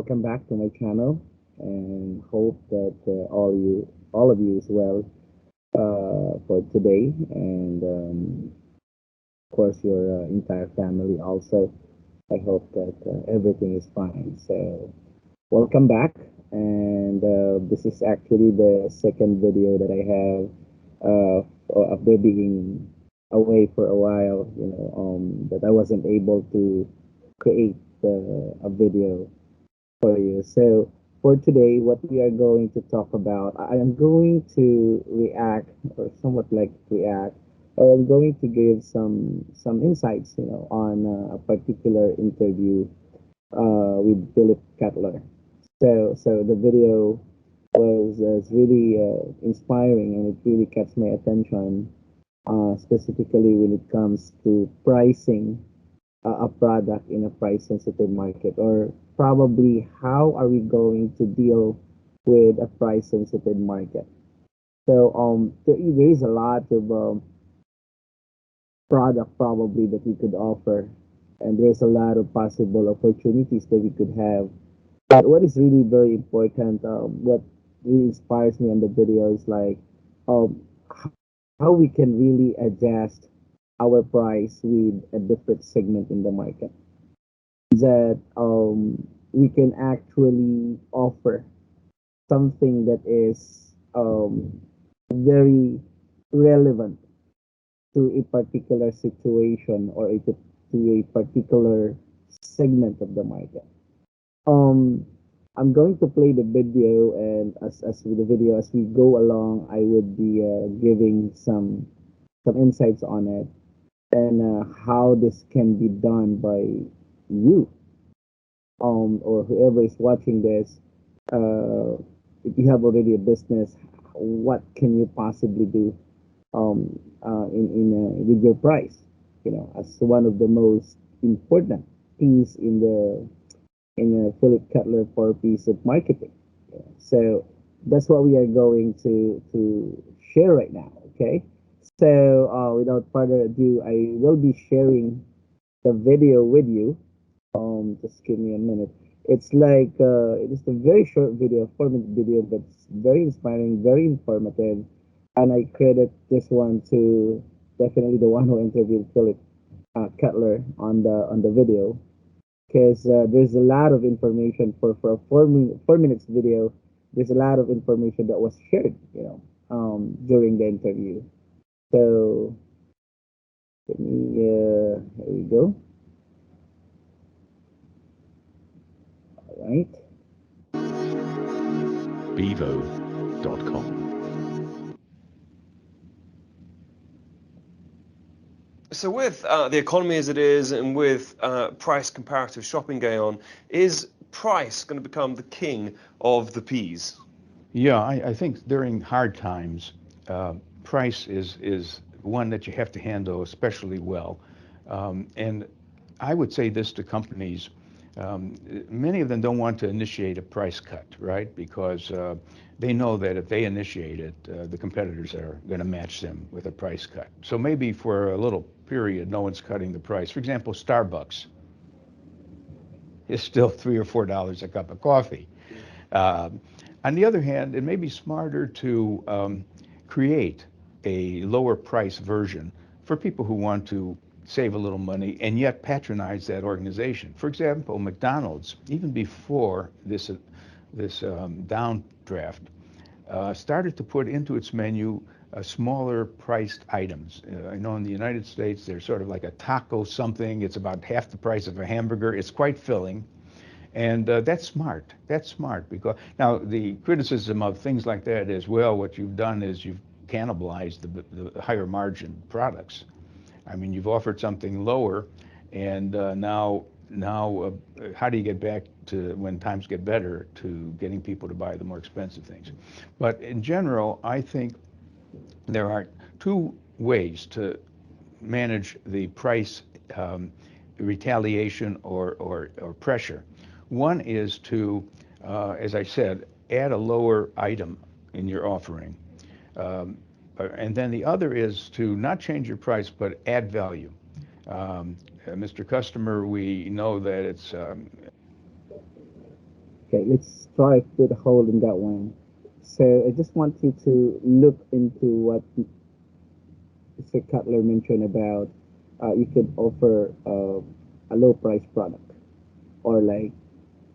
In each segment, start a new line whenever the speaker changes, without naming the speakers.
welcome back to my channel, and hope that all of you, is well for today, and of course your entire family also. I hope that everything is fine. So, welcome back, and this is actually the second video that I have after being away for a while. That I wasn't able to create a video for you. So for today, what we are going to talk about, I am going to react or somewhat like react, or I'm going to give some insights, on a particular interview with Philip Kotler. So the video was really inspiring, and it really catch my attention, specifically when it comes to pricing a product in a price sensitive market, or probably how are we going to deal with a price sensitive market. So there is a lot of product probably that we could offer, and there's a lot of possible opportunities that we could have. But what is really very important, what really inspires me on the video is like um, how we can really adjust our price with a different segment in the market, that we can actually offer something that is very relevant to a particular situation, or to a particular segment of the market. Um, I'm going to play the video, and as with the video, as we go along, I would be giving some insights on it, and how this can be done by you, or whoever is watching this. uh, if you have already a business, what can you possibly do with your price, as one of the most important piece in the Philip Kotler 4 piece of marketing. So that's what we are going to share right now. Okay. So without further ado, I will be sharing the video with you. Just give me a minute. It's like it is a very short video, 4 minute video, but it's very inspiring, very informative, and I credit this one to definitely the one who interviewed Philip Kotler on the video, because there's a lot of information for a 4 minutes video. There's a lot of information that was shared, during the interview. So let me here we go. All right.
Bevo.com.
So with the economy as it is, and with price comparative shopping going on, is price going to become the king of the peas?
Yeah, I think during hard times, price is one that you have to handle especially well. And I would say this to companies. Many of them don't want to initiate a price cut, right? Because they know that if they initiate it, the competitors are going to match them with a price cut. So maybe for a little period, no one's cutting the price. For example, Starbucks is still $3 or $4 a cup of coffee. Um, on the other hand, it may be smarter to create a lower price version for people who want to save a little money and yet patronize that organization. For example, McDonald's, even before this downdraft, started to put into its menu smaller priced items. I know in the United States, they're sort of like a taco something. It's about half the price of a hamburger. It's quite filling. And that's smart. That's smart, because now the criticism of things like that is, well, what you've done is you've cannibalized the higher margin products. I mean, you've offered something lower, and now how do you get back to, when times get better, to getting people to buy the more expensive things? But in general, I think there are two ways to manage the price retaliation or pressure. One is to, as I said, add a lower item in your offering. And then the other is to not change your price, but add value. Mr. Customer, we know that it's
Okay, let's try to put a hold in that one. So I just want you to look into what Mr. Cutler mentioned about you could offer a low price product, or like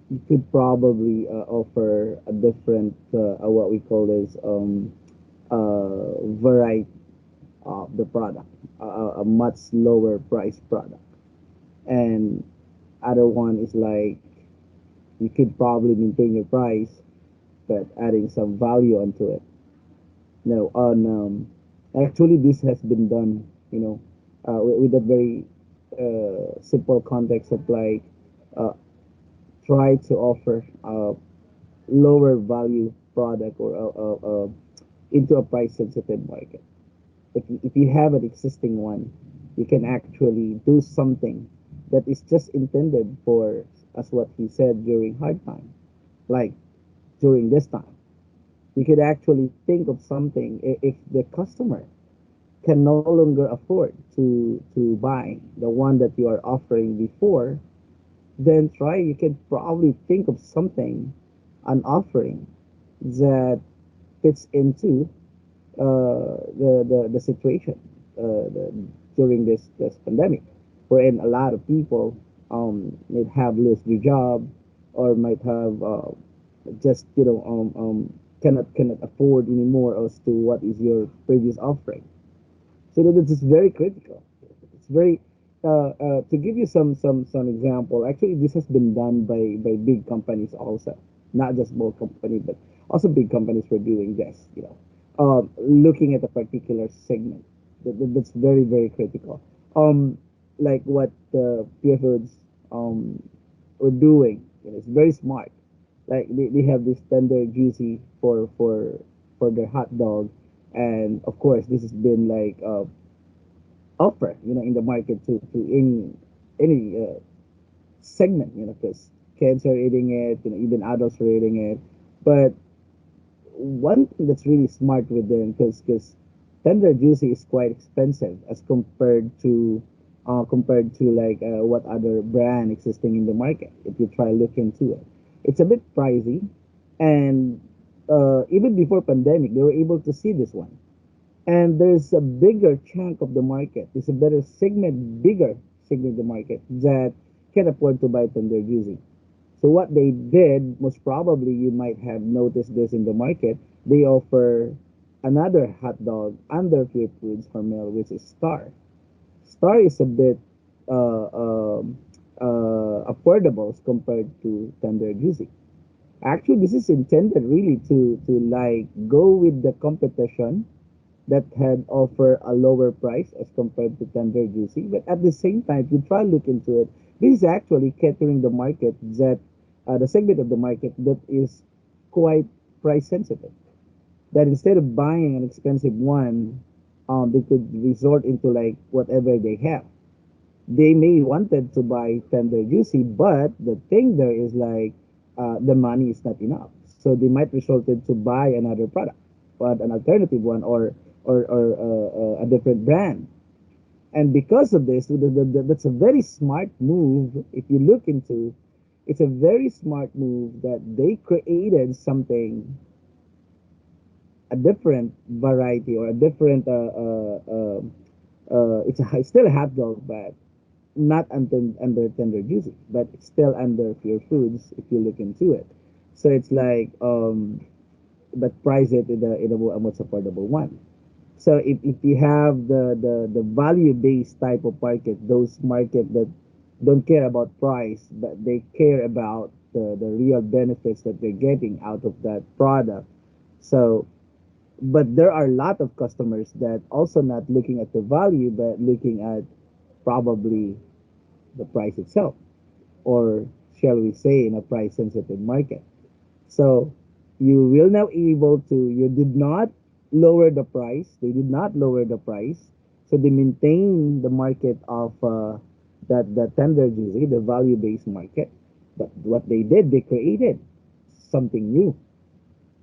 you could probably offer a different what we call this variety of the product, a much lower price product. And other one is like you could probably maintain your price but adding some value onto it. No, on actually this has been done, with a very simple context of like uh, try to offer a lower value product or into a price sensitive market. If you have an existing one, you can actually do something that is just intended for, as what he said, during hard time, like during this time. You could actually think of something if the customer can no longer afford to buy the one that you are offering before, then try you can probably think of something, an offering that fits into the situation during this pandemic, wherein a lot of people might have lost their job or might have just cannot afford anymore as to what is your previous offering. So that is very critical. It's very to give you some example. Actually, this has been done by big companies also, not just small company, but also big companies were doing this. Looking at a particular segment. That's very critical. Like what the Pure Foods were doing. It's very smart. Like they have this tender juicy for their hot dog, and of course this has been like offer, in the market to any segment, because kids are eating it, even adults are eating it. But one thing that's really smart with them, because tender juicy is quite expensive as compared to like what other brand existing in the market. If you try look into it, it's a bit pricey, and even before pandemic, they were able to see this one, and there's a bigger chunk of the market. There's a bigger segment of the market that can afford to buy tender juicy. So what they did, most probably you might have noticed this in the market, they offer another hot dog under Pure Foods Hormel, which is Star. Star is a bit uh, um affordable as compared to tender juicy. Actually, this is intended really to like go with the competition that had offer a lower price as compared to tender juicy. But at the same time, if you try to look into it, this is actually catering the market that the segment of the market that is quite price sensitive. That instead of buying an expensive one, they could resort into like whatever they have. They may wanted to buy tender juicy, but the thing there is like the money is not enough, so they might resorted to buy another product, but an alternative one, or a different brand. And because of this, that's a very smart move. If you look into, it's a very smart move that they created something, a different variety or a different it's still a hot dog, but not under tender juicy, but it's still under Pure Foods if you look into it. So it's like but price it in a most affordable one. So if you have the value based type of market, those market that don't care about price, but they care about the real benefits that they're getting out of that product. So but there are a lot of customers that also not looking at the value, but looking at probably the price itself, or shall we say in a price sensitive market. So you will now able to, you did not lower the price, they did not lower the price, so they maintain the market of that the tender juicy, the value based market. But what they did, they created something new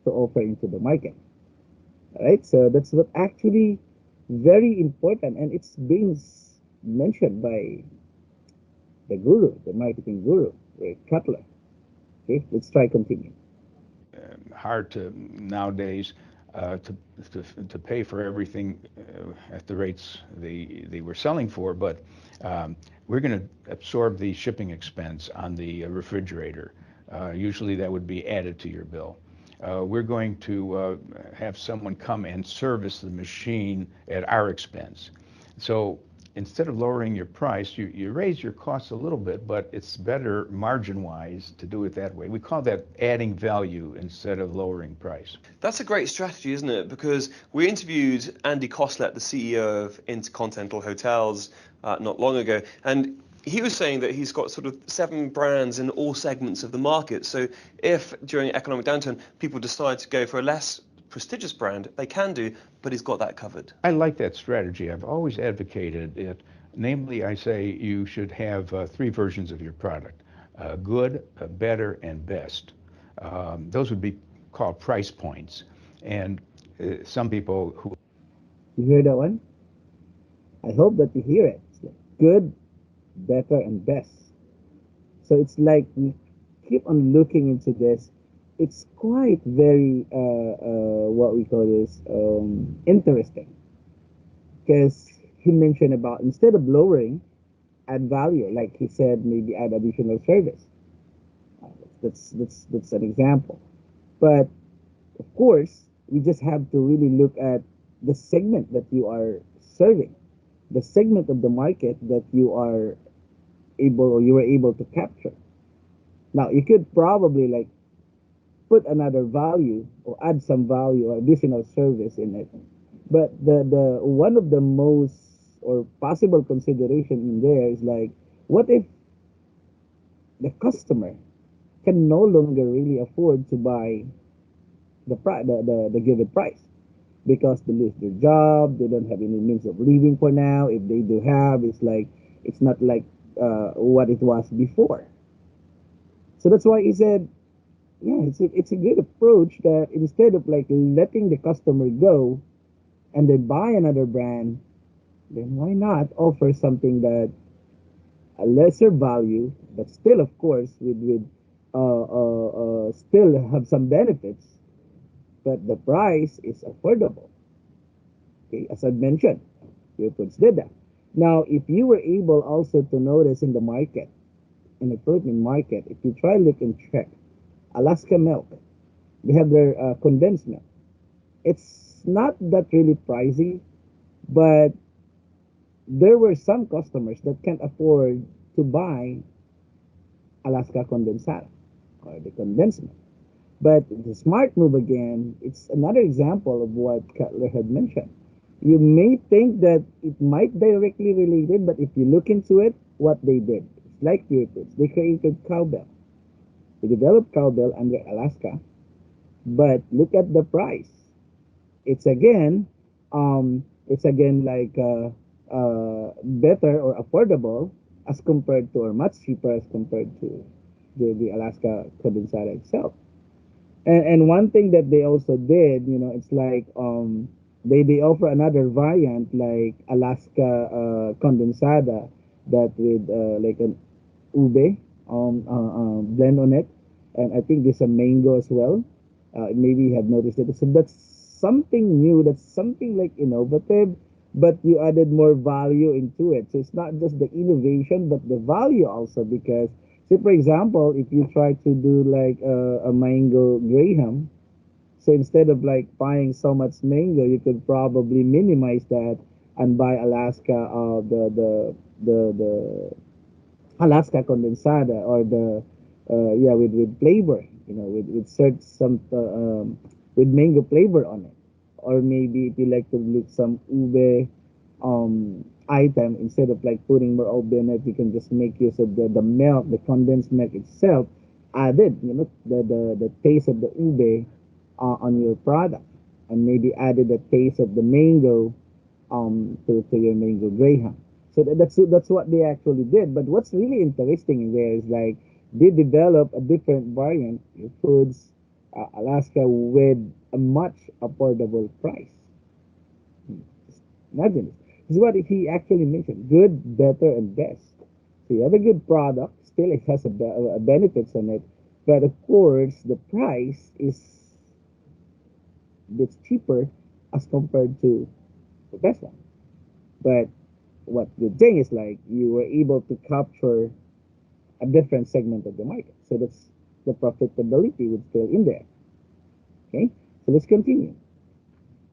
to offer into the market. All right, so that's what actually very important, and it's being mentioned by the guru, the marketing guru, Rick Cutler. Okay, let's try continue.
Hard to nowadays uh, to, to pay for everything at the rates they were selling for, but we're going to absorb the shipping expense on the refrigerator. Usually that would be added to your bill. We're going to have someone come and service the machine at our expense. So instead of lowering your price, you raise your costs a little bit, but it's better margin-wise to do it that way. We call that adding value instead of lowering price.
That's a great strategy, isn't it? Because we interviewed Andy Koslet, the CEO of Intercontinental Hotels, not long ago, and he was saying that he's got sort of 7 brands in all segments of the market. So if during economic downturn people decide to go for a less prestigious brand, they can do, but he's got that covered.
I like that strategy. I've always advocated it. Namely, I say you should have 3 versions of your product: good, better, and best. Those would be called price points. And some people who
You hear that one? I hope that you hear it. It's like good, better, and best. So it's like we keep on looking into this. It's quite very what we call this interesting because he mentioned about instead of lowering, add value. Like he said, maybe add additional service. That's an example. But of course, we just have to really look at the segment that you are serving, the segment of the market that you are able or you were able to capture. Now, you could probably like put another value or add some value or additional service in it. But the one of the most or possible consideration in there is like, what if the customer can no longer really afford to buy the given price because they lose their job, they don't have any means of living for now. If they do have, it's like it's not like what it was before. So that's why he said, yeah, it's a good approach that instead of like letting the customer go and then buy another brand, then why not offer something that a lesser value, but still, of course, with still have some benefits, but the price is affordable. Okay, as I mentioned, Philippines did that. Now, if you were able also to notice in the market, in the protein market, if you try look and check, Alaska milk, they have their condensed milk. It's not that really pricey, but there were some customers that can't afford to buy Alaska condensada or the condensed milk. But the smart move again, it's another example of what Kotler had mentioned. You may think that it might directly related, but if you look into it, what they did, it's like Pure Foods. They created cowbell. They developed cowbell under Alaska, but look at the price. It's again, it's again like better or affordable as compared to, or much cheaper as compared to the Alaska condensada itself. And one thing that they also did, it's like they offer another variant like Alaska condensada that with like an ube blend on it, and I think there's a mango as well. Maybe you have noticed it. So that's something new. That's something like innovative, but you added more value into it. So it's not just the innovation, but the value also because say, for example, if you try to do like a mango graham, so instead of like buying so much mango, you could probably minimize that and buy Alaska, the Alaska condensada or the yeah with flavor, with cert some with mango flavor on it, or maybe if you like to look some ube item instead of like putting more ube in it, you can just make use of the milk, the condensed milk itself, added the taste of the ube on your product, and maybe added the taste of the mango to your mango graham. So that's what they actually did. But what's really interesting in there is like they develop a different variant of foods, Alaska, with a much affordable price. Just imagine this. This is what he actually mentioned: good, better, and best. So you have a good product, still it has a benefits on it, But of course, the price is bit cheaper as compared to the best one. But what good thing is like you were able to capture a different segment of the market. So that's the profitability would still in there. Okay, so let's continue.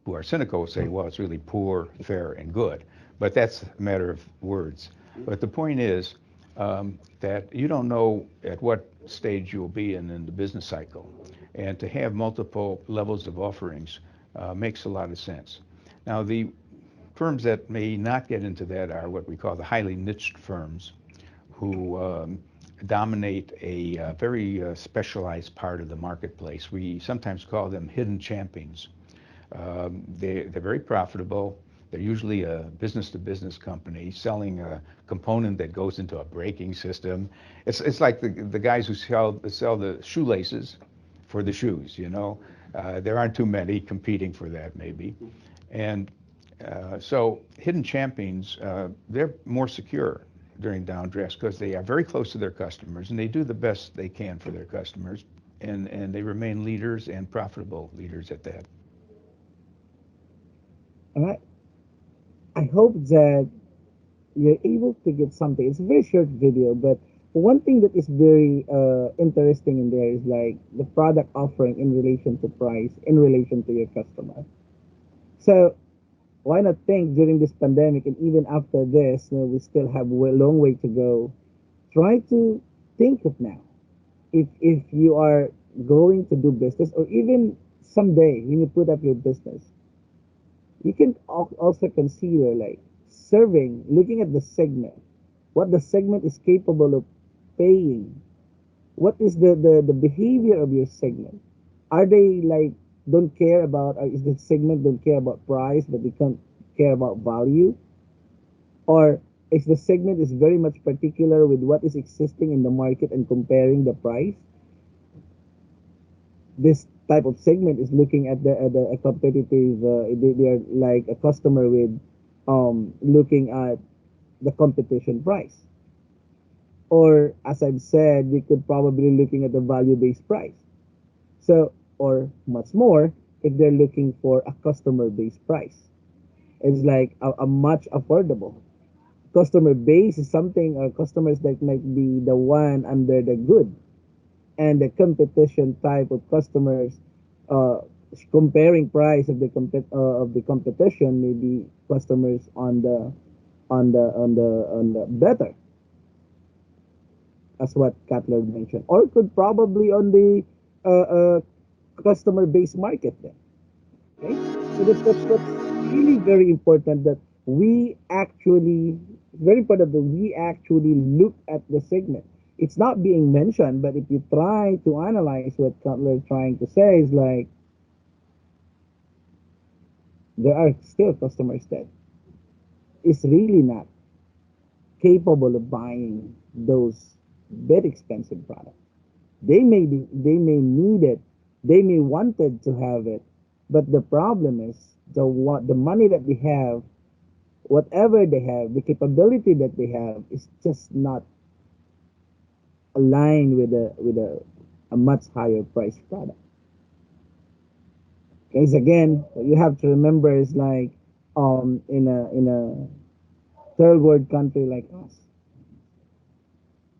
Who are cynical will say, well, it's really poor, fair, and good. But that's a matter of words. But the point is that you don't know at what stage you'll be in the business cycle. And to have multiple levels of offerings makes a lot of sense. Now, the firms that may not get into that are what we call the highly niched firms who dominate a very specialized part of the marketplace. We sometimes call them hidden champions. They're very profitable. They're usually a business-to-business company selling a component that goes into a braking system. It's like the guys who sell the shoelaces for the shoes, you know. There aren't too many competing for that, maybe. And so hidden champions, they're more secure during downdrafts because they are very close to their customers and they do the best they can for their customers, and they remain leaders and profitable leaders at that.
All right. I hope that you're able to get something. It's a very short video, but one thing that is very interesting in there is like the product offering in relation to price, in relation to your customer. So why not think during this pandemic and even after this, we still have a long way to go. Try to think of now if you are going to do business or even someday when you put up your business, you can also consider like serving, looking at the segment, what the segment is capable of paying, what is the behavior of your segment. Are they like don't care about, or is the segment don't care about price but they can't care about value? Or is the segment is very much particular with what is existing in the market and comparing the price? This type of segment is looking at the a competitive, they are like a customer with looking at the competition price. Or as I've said, we could probably looking at the value-based price. So, or much more, if they're looking for a customer-based price, it's like a much affordable. Customer base is something, or customers that might be the one under the good, and the competition type of customers, uh, comparing price of the of the competition, maybe customers on the on the better, as what Kotler mentioned, or could probably on the customer based market then. Okay, so that's really very important that we actually, very important that we actually look at the segment. It's not being mentioned, but if you try to analyze what Kotler is trying to say is like there are still customers that is really not capable of buying those very expensive products. They may need it, they may wanted to have it, but the problem is the money that they have, whatever they have, the capability that they have is just not aligned with a much higher price product. Because again, what you have to remember is like in a third world country like us,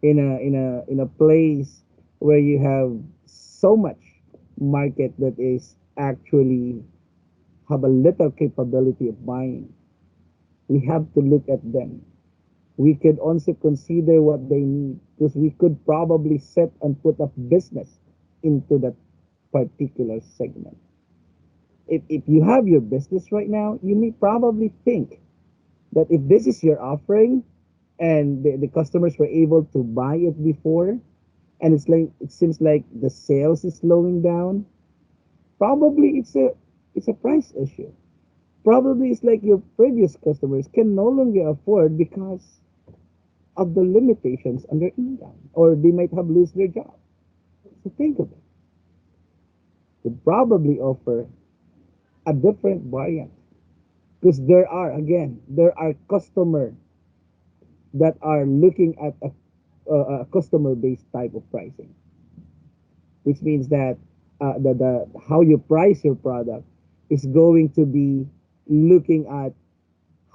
in a place where you have so much market that is actually have a little capability of buying, we have to look at them. We could also consider what they need because we could probably set and put up business into that particular segment. If you have your business right now, you may probably think that if this is your offering and the customers were able to buy it before, and it's like it seems like the sales is slowing down, probably it's a price issue. Probably it's like your previous customers can no longer afford because of the limitations on their income, or they might have lose their job. So think of it. Would probably offer a different variant because there are customers that are looking at a customer based type of pricing. which means that the how you price your product is going to be looking at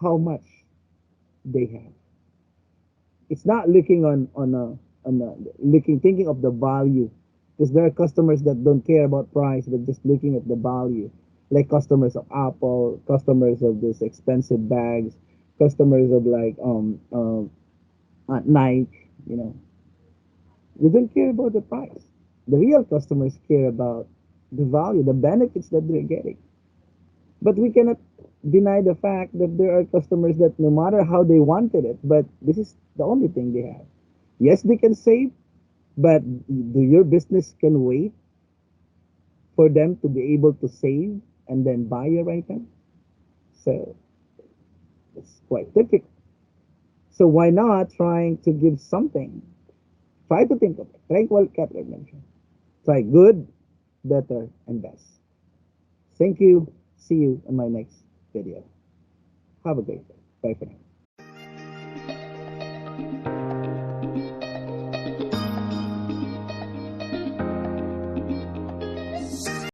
how much they have. It's not looking on looking thinking of the value, because there are customers that don't care about price, but just looking at the value, like customers of Apple, customers of these expensive bags, customers of like Nike, you know. They don't care about the price. The real customers care about the value, the benefits that they're getting. But we cannot deny the fact that there are customers that no matter how they wanted it, but this is the only thing they have. Yes, they can save, but do your business can wait for them to be able to save and then buy your item? So it's quite difficult. So why not trying to give something? Try to think of it. Like what Kepler mentioned. Try good, better, and best. Thank you. See you in my next video. Have a great day. Bye for now.